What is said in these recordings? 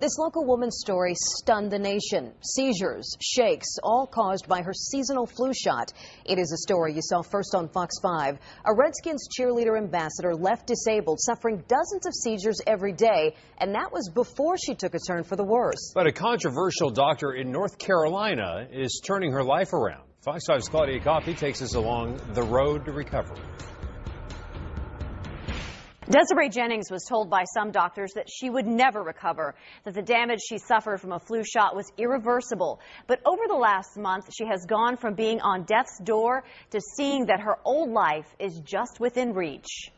This local woman's story stunned the nation. Seizures, shakes, all caused by her seasonal flu shot. It is a story you saw first on Fox 5. A Redskins cheerleader ambassador left disabled, suffering dozens of seizures every day, and that was before she took a turn for the worse. But a controversial doctor in North Carolina is turning her life around. Fox 5's Claudia Coffey takes us along the road to recovery. Desiree Jennings was told by some doctors that she would never recover, that the damage she suffered from a flu shot was irreversible. But over the last month, she has gone from being on death's door to seeing that her old life is just within reach.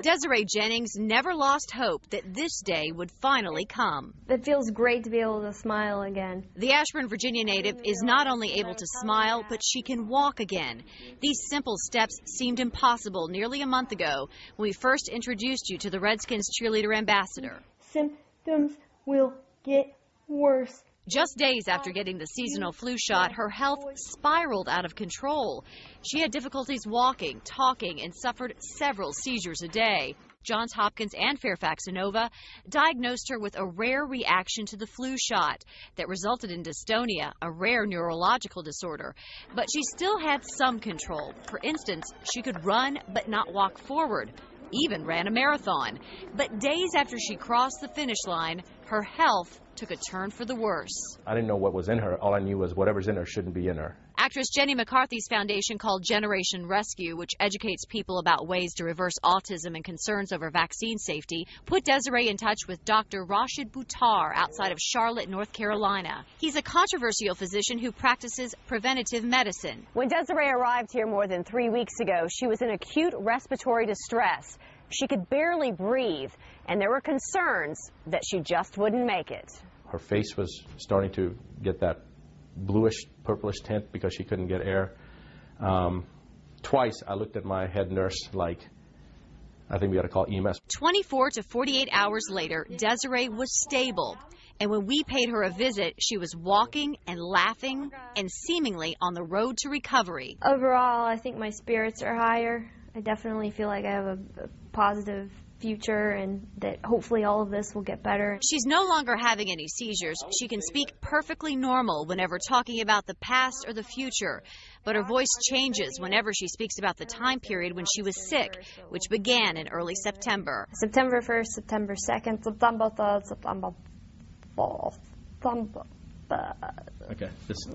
Desiree Jennings never lost hope that this day would finally come. It feels great to be able to smile again. The Ashburn, Virginia native is not only able to smile, but she can walk again. These simple steps seemed impossible nearly a month ago when we first introduced you to the Redskins cheerleader ambassador. Symptoms will get worse. Just days after getting the seasonal flu shot, her health spiraled out of control. She had difficulties walking, talking, and suffered several seizures a day. Johns Hopkins and Fairfax Inova diagnosed her with a rare reaction to the flu shot that resulted in dystonia, a rare neurological disorder. But she still had some control. For instance, she could run but not walk forward, even ran a marathon. But days after she crossed the finish line, her health took a turn for the worse. I didn't know what was in her. All I knew was whatever's in her shouldn't be in her. Actress Jenny McCarthy's foundation, called Generation Rescue, which educates people about ways to reverse autism and concerns over vaccine safety, put Desiree in touch with Dr. Buttar outside of Charlotte, North Carolina. He's a controversial physician who practices preventative medicine. When Desiree arrived here more than 3 weeks ago, she was in acute respiratory distress. She could barely breathe, and there were concerns that she just wouldn't make it. Her face was starting to get that bluish, purplish tint because she couldn't get air. Twice I looked at my head nurse like, I think we got to call EMS. 24 to 48 hours later, Desiree was stable. And when we paid her a visit, she was walking and laughing and seemingly on the road to recovery. Overall, I think my spirits are higher. I definitely feel like I have a positive future and that hopefully all of this will get better. She's no longer having any seizures. She can speak perfectly normal whenever talking about the past or the future. But her voice changes whenever she speaks about the time period when she was sick, which began in early September. September 1st, September 2nd, September 3rd, September 4th, September 3rd. Okay, just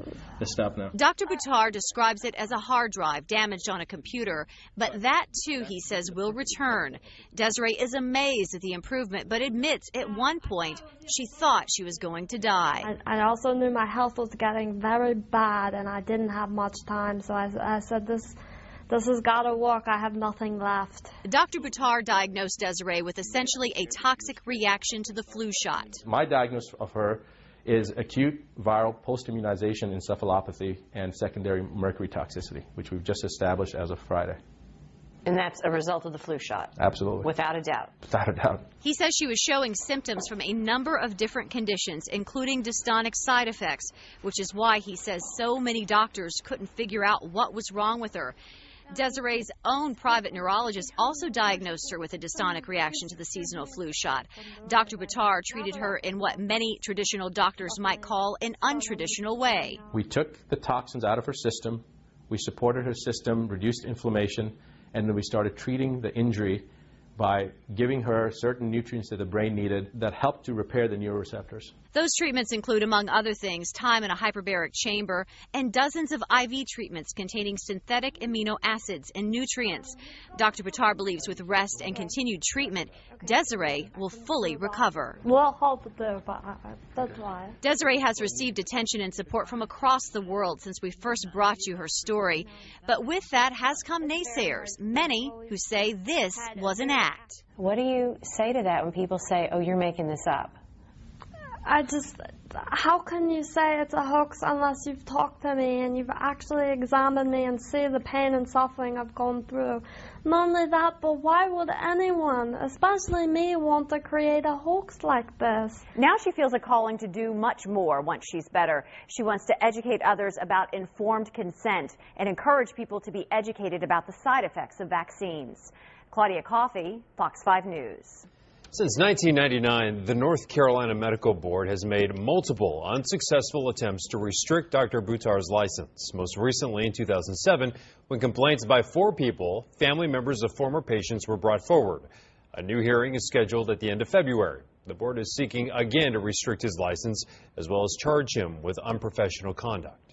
stop now. Dr. Buttar describes it as a hard drive damaged on a computer, but that too, he says, will return. Desiree is amazed at the improvement, but admits at one point she thought she was going to die. I also knew my health was getting very bad and I didn't have much time, so I said this has got to work. I have nothing left. Dr. Buttar diagnosed Desiree with essentially a toxic reaction to the flu shot. My diagnosis of her is acute viral post-immunization encephalopathy and secondary mercury toxicity, which we've just established as of Friday. And that's a result of the flu shot? Absolutely. Without a doubt? Without a doubt. He says she was showing symptoms from a number of different conditions, including dystonic side effects, which is why he says so many doctors couldn't figure out what was wrong with her. Desiree's own private neurologist also diagnosed her with a dystonic reaction to the seasonal flu shot. Dr. Buttar treated her in what many traditional doctors might call an untraditional way. We took the toxins out of her system, we supported her system, reduced inflammation, and then we started treating the injury by giving her certain nutrients that the brain needed that helped to repair the neuroreceptors. Those treatments include, among other things, time in a hyperbaric chamber and dozens of IV treatments containing synthetic amino acids and nutrients. Dr. Buttar believes with rest and continued treatment, Desiree will fully recover. We'll hope to, but that's why. Desiree has received attention and support from across the world since we first brought you her story. But with that has come naysayers, many who say this was an act. What do you say to that when people say, oh, you're making this up? How can you say it's a hoax unless you've talked to me and you've actually examined me and see the pain and suffering I've gone through? Not only that, but why would anyone, especially me, want to create a hoax like this? Now she feels a calling to do much more once she's better. She wants to educate others about informed consent and encourage people to be educated about the side effects of vaccines. Claudia Coffey, Fox 5 News. Since 1999, the North Carolina Medical Board has made multiple unsuccessful attempts to restrict Dr. Buttar's license, most recently in 2007 when complaints by 4 people, family members of former patients, were brought forward. A new hearing is scheduled at the end of February. The board is seeking again to restrict his license as well as charge him with unprofessional conduct.